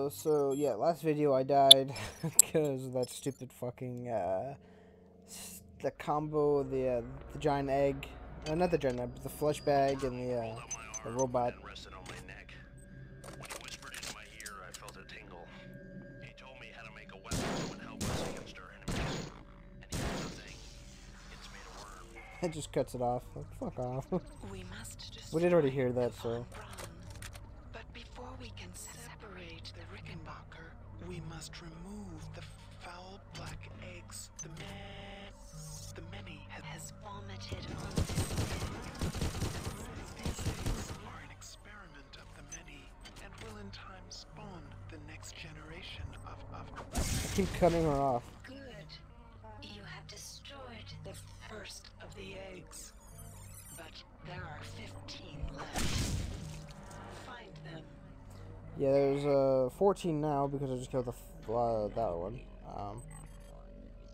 So yeah, last video I died because of that stupid fucking the combo, the giant egg, not the giant egg, but the flesh bag and the robot. Rested on my neck. When he whispered into my ear, I felt a tingle. He told me how to make a weapon that would help us against our enemies. And here's the thing: it's made of worm. It just cuts it off. Like, fuck off. We must We did already hear that, so. But before we can separate the Rickenbacker, we must remove the foul black eggs. The many has vomited on this. These eggs are an experiment of the many, and will in time spawn the next generation of. I keep cutting her off. Good. You have destroyed the first of the eggs. But there are 15 left. Find them. Yeah, there's 14 now because I just killed that one.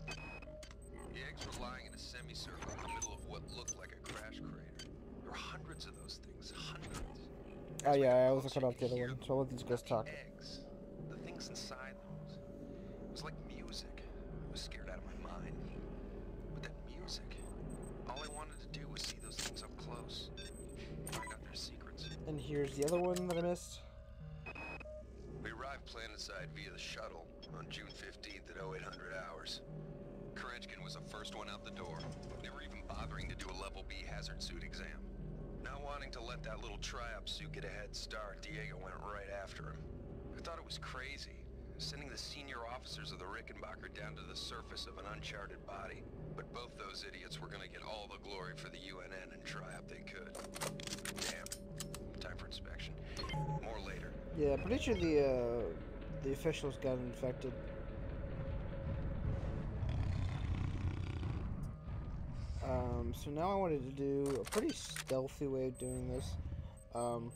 The eggs were lying in a semicircle in the middle of what looked like a crash crater. There were hundreds of those things, hundreds. Oh yeah, I also cut off the other one, so I'll let these guys talk. Eggs, the things inside them, it was like music. I was scared out of my mind. But that music, all I wanted to do was see those things up close, find out their secrets. And here's the other one that I missed. We arrived planetside via the shuttle on June 15th at 0800 hours. Kerenskin was the first one out the door. They were even bothering to do a level B hazard suit exam. Not wanting to let that little try-up suit get a head start, Diego went right after him. I thought it was crazy, sending the senior officers of the Rickenbacker down to the surface of an uncharted body. But both those idiots were gonna get all the glory for the UNN and try-up they could. Damn. Time for inspection. More later. Yeah, pretty sure the officials got infected. So now I wanted to do a pretty stealthy way of doing this. And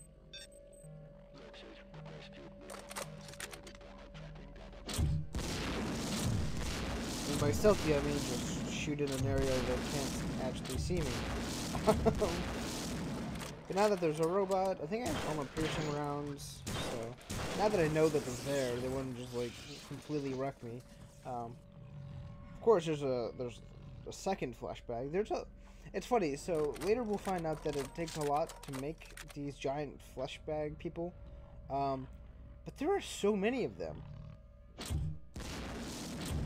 by stealthy I mean just shoot in an area that can't actually see me. But now that there's a robot, I think I have armor-piercing rounds, so now that I know that they're there, they wouldn't just like completely wreck me. Of course, there's a second flashback. It's funny. So later we'll find out that it takes a lot to make these giant flesh bag people, but there are so many of them.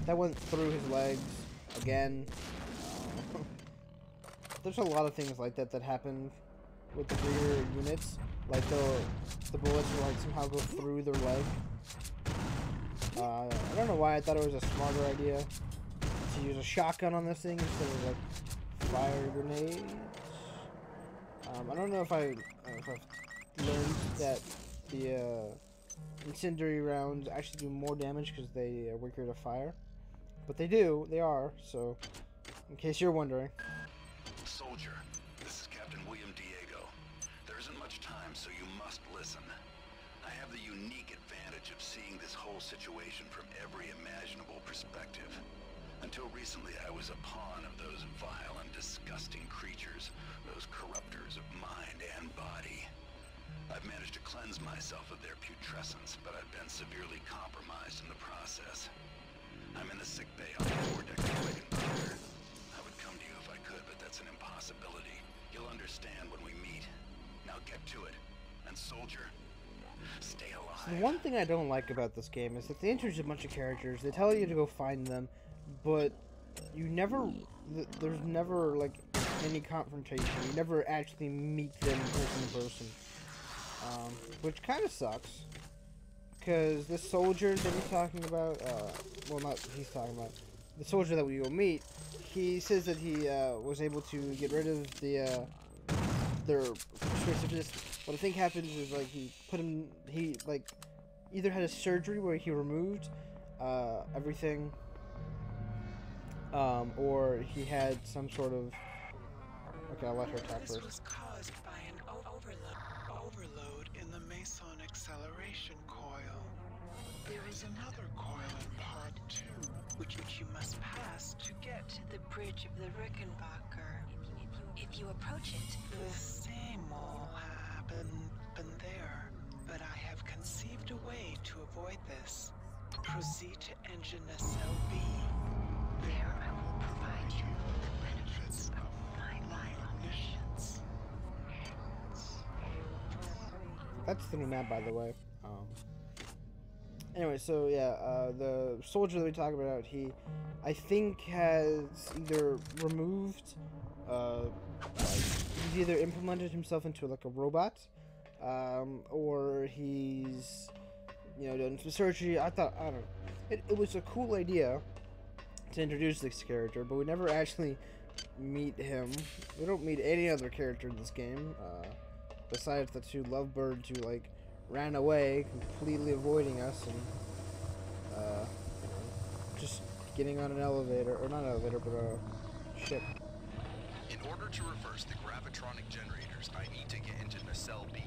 That went through his legs again. There's a lot of things like that happen with the bigger units, like the bullets will like somehow go through their leg. I don't know why I thought it was a smarter idea to use a shotgun on this thing instead of like fire grenades. I don't know if I've learned that the incendiary rounds actually do more damage because they are weaker to fire, but they are. So, in case you're wondering. Soldier, this is Captain William Diego. There isn't much time, so you must listen. I have the unique advantage of seeing this whole situation from every imaginable perspective. Until recently, I was a pawn of those vile and disgusting creatures, those corruptors of mind and body. I've managed to cleanse myself of their putrescence, but I've been severely compromised in the process. I'm in the sick bay on the foredeck of the Rickenbacker. I would come to you if I could, but that's an impossibility. You'll understand when we meet. Now get to it. And soldier, stay alive. So the one thing I don't like about this game is that they introduce a bunch of characters. They tell you to go find them, but you never, there's never like any confrontation. You never actually meet them person to person, which kind of sucks. Because this soldier that he's talking about, well, not he's talking about, the soldier that we will meet, he says that he was able to get rid of their persuasiveness. What I think happens is like he like either had a surgery where he removed everything, or he had some sort of. Okay, I'll let her talk This first. was caused by an overload in the Meson acceleration coil. There is another coil in part 2, which you must pass to get to the bridge of the Rickenbacker. If you approach it, the same will happen there. But I have conceived a way to avoid this, proceed to engine nacelle B. There I will provide you with the benefits of my omniscience. That's the new map, by the way. Anyway, so yeah, the soldier that we talk about, he, I think, has either removed, he's either implemented himself into like a robot, or he's, you know, done some surgery. I don't know. It was a cool idea to introduce this character, but we never actually meet him. We don't meet any other character in this game, besides the two lovebirds who, like, ran away, completely avoiding us, and, just getting on an elevator, or not an elevator, but a ship. In order to reverse the gravitronic generators, I need to get into nacelle B.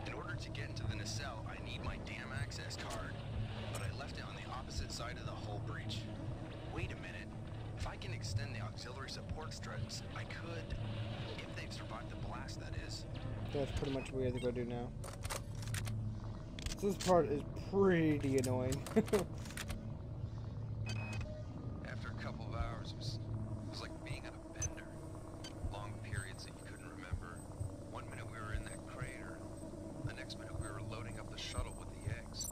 In order to get into the nacelle, I need my damn access card. But I left it on the opposite side of the hull breach. Wait a minute. If I can extend the auxiliary support struts, I could. If they've survived the blast, that is. That's pretty much what we have to go do now. So this part is pretty annoying. After a couple of hours, it was like being on a bender. Long periods that you couldn't remember. One minute we were in that crater. The next minute we were loading up the shuttle with the eggs.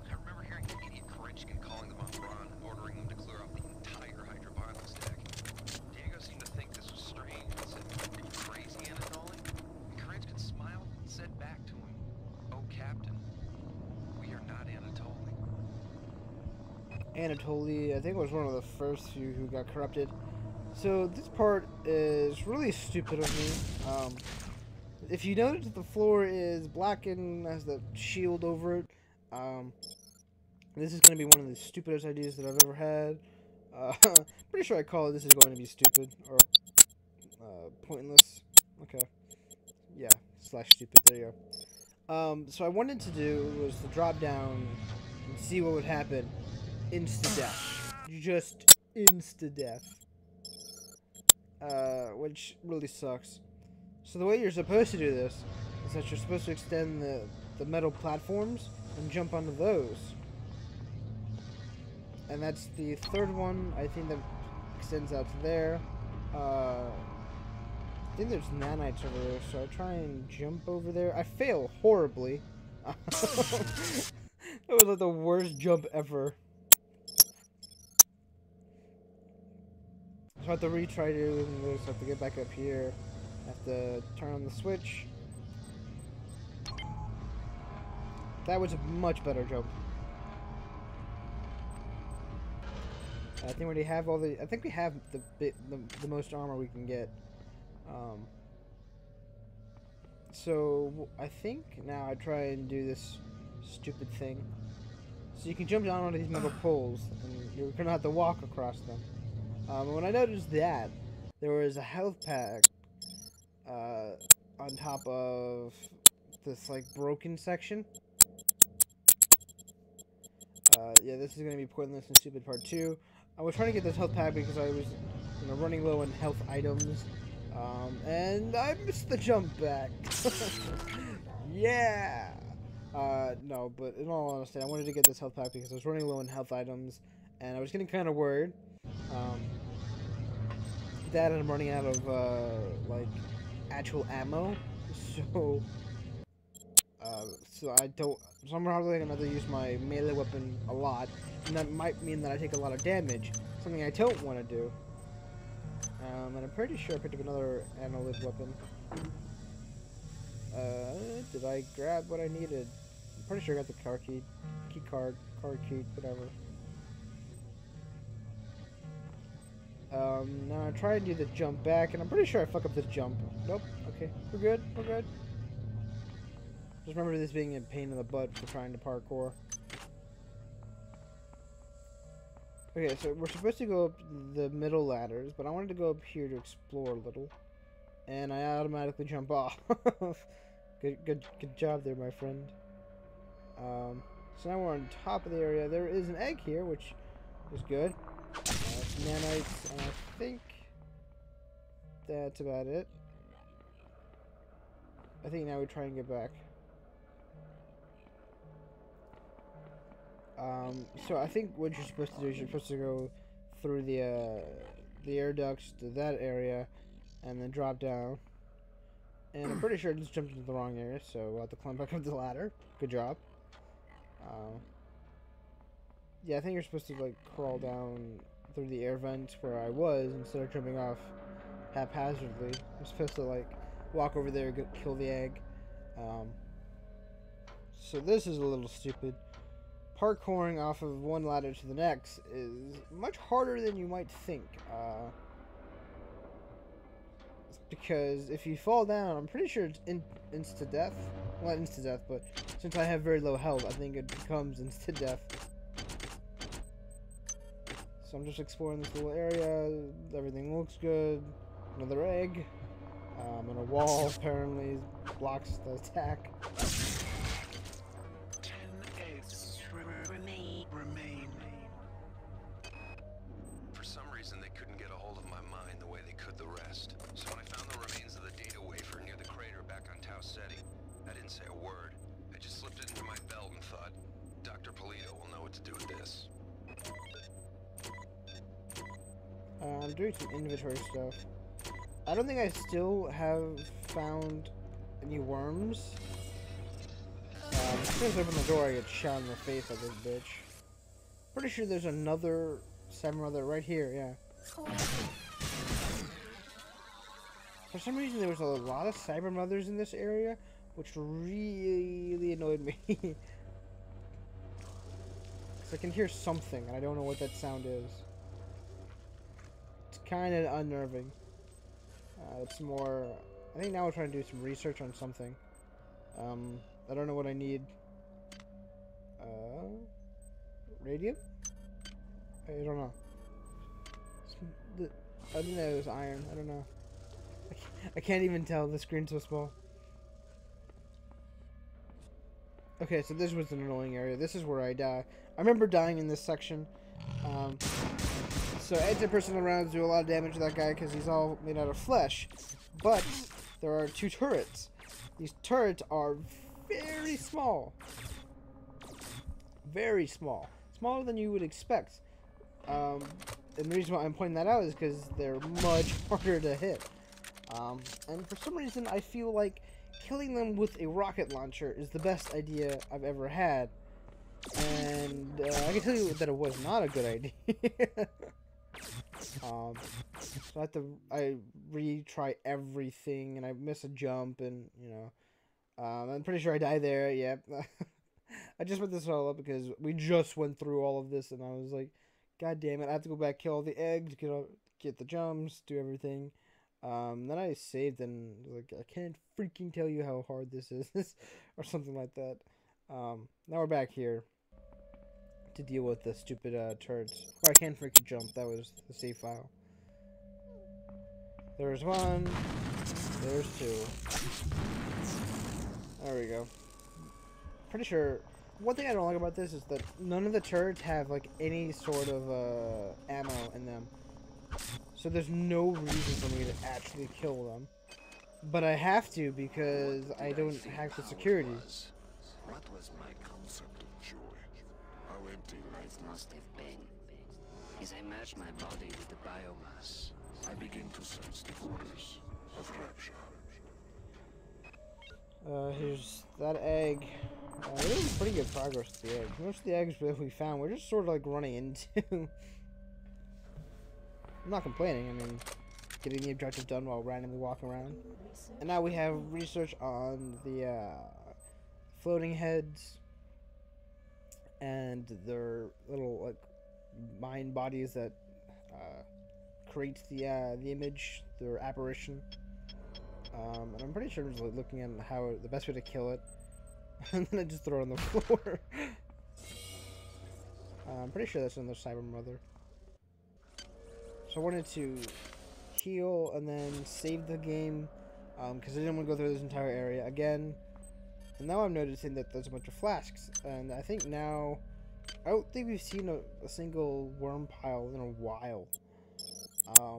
I remember hearing the idiot Korechkin calling them on Ron, ordering them to clear off the entire hydropylon stack. Diego seemed to think this was strange and said, "Are you crazy, Anatoly?" And Korechkin smiled and said back to him, "Oh, Captain, we are not Anatoly." Anatoly, I think, was one of the first few who got corrupted. So this part is really stupid of me. If you notice that the floor is black and has the shield over it, this is going to be one of the stupidest ideas that I've ever had. Pretty sure I call it "This is going to be stupid," or pointless. Okay. Yeah, /stupid. There you go. So I wanted to do was to drop down and see what would happen. Insta-death. Just insta-death. Which really sucks. So the way you're supposed to do this is that you're supposed to extend the metal platforms and jump onto those. And that's the third one. I think that extends out to there. I think there's nanites over there, so I try and jump over there. I fail horribly. That was like the worst jump ever. So I have to retry doing this. I have to get back up here. I have to turn on the switch. That was a much better jump. I think we already have all the. I think we have the most armor we can get. So I think now I try and do this stupid thing. So you can jump down onto these metal poles, and you're gonna have to walk across them. When I noticed that, there was a health pack on top of this like broken section. Yeah, this is gonna be pointless and stupid part 2. I was trying to get this health pack because I was, you know, running low on health items, and I missed the jump back. Yeah. No, but in all honesty, I wanted to get this health pack because I was running low on health items, and I was getting kind of worried. That and I'm running out of like actual ammo, so so I don't. So I'm probably gonna have to use my melee weapon a lot, and that might mean that I take a lot of damage. Something I don't want to do. And I'm pretty sure I picked up another ammo-lid weapon. Did I grab what I needed? I'm pretty sure I got the car key card, whatever. Now I try and do the jump back, and I'm pretty sure I fuck up this jump. Nope. Okay, we're good. We're good. Just remember this being a pain in the butt for trying to parkour. Okay, so we're supposed to go up the middle ladders, but I wanted to go up here to explore a little, and I automatically jump off. Good job there, my friend. So now we're on top of the area. There is an egg here, which is good. Some nanites, and I think that's about it. I think now we try and get back. So I think what you're supposed to do is you're supposed to go through the air ducts to that area, and then drop down. And I'm pretty sure I just jumped into the wrong area, so we'll have to climb back up the ladder. Good job. Yeah, I think you're supposed to like crawl down through the air vent where I was instead of jumping off haphazardly. You're supposed to like walk over there, kill the egg. So this is a little stupid. Parkouring off of one ladder to the next is much harder than you might think. Because if you fall down, I'm pretty sure it's insta-death. Well, not insta-death, but since I have very low health, I think it becomes insta-death. So I'm just exploring this little area. Everything looks good. Another egg. And a wall apparently blocks the attack. 10 eggs remain. For some reason, they couldn't get a hold of my mind the way they could the rest. So when I found the remains of the data wafer near the crater back on Tau Ceti, I didn't say a word. I just slipped it into my belt and thought, Dr. Polito will know what to do with this. I'm doing some inventory stuff. I don't think I still have found any worms. As soon as I open the door, I get shot in the face by this bitch. Pretty sure there's another Cybermother right here, yeah. For some reason, there was a lot of Cybermothers in this area, which really annoyed me. Because I can hear something, and I don't know what that sound is. It's kind of unnerving. It's more... I think now we're trying to do some research on something. I don't know what I need. Radium? I don't know. I didn't know it was iron. I don't know. I can't even tell. The screen's so small. Okay, so this was an annoying area. This is where I die. I remember dying in this section. So anti-personnel rounds do a lot of damage to that guy because he's all made out of flesh. But there are two turrets. These turrets are very small. Very small. Smaller than you would expect. And the reason why I'm pointing that out is because they're much harder to hit. And for some reason, I feel like killing them with a rocket launcher is the best idea I've ever had. And I can tell you that it was not a good idea. So I retry everything, and I miss a jump, and you know, I'm pretty sure I die there. Yep. I just put this all up because we just went through all of this, and I was like, God damn it, I have to go back, kill all the eggs, get the jumps, do everything. Then I saved, and like, I can't freaking tell you how hard this is, or something like that. Now we're back here to deal with the stupid turrets. Oh, I can't freaking jump. That was the save file. There's one. There's two. There we go. Pretty sure. One thing I don't like about this is that none of the turrets have like any sort of ammo in them. So there's no reason for me to actually kill them. But I have to because I don't hack the security. What was my concept of joy? How empty life must have been. As I merge my body with the biomass, I begin to sense the orders of rapture. Here's that egg. We're doing pretty good progress with the egg. Most of the eggs that we found, we're just sort of like running into. I'm not complaining. I mean, getting the objective done while randomly walking around. And now we have research on the floating heads and their little like mind bodies that create the image, their apparition. And I'm pretty sure I'm just like, looking at how the best way to kill it, and then I just throw it on the floor. I'm pretty sure that's another Cybermother. So I wanted to heal and then save the game because I didn't want to go through this entire area again. And now I'm noticing that there's a bunch of flasks, and I think now I don't think we've seen a single worm pile in a while,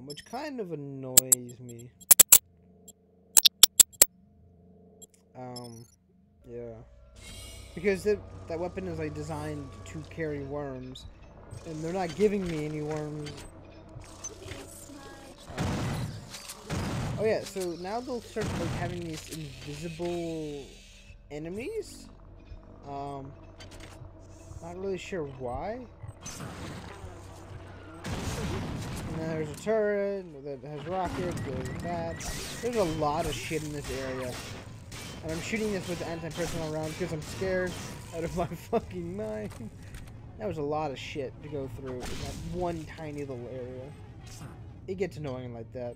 which kind of annoys me. Yeah. Because that weapon is like designed to carry worms, and they're not giving me any worms. Oh yeah, so now they'll start like having these invisible enemies. Not really sure why. And then there's a turret that has rockets, there's that. There's a lot of shit in this area. And I'm shooting this with the anti-personnel round because I'm scared out of my fucking mind. That was a lot of shit to go through in that one tiny little area. It gets annoying like that.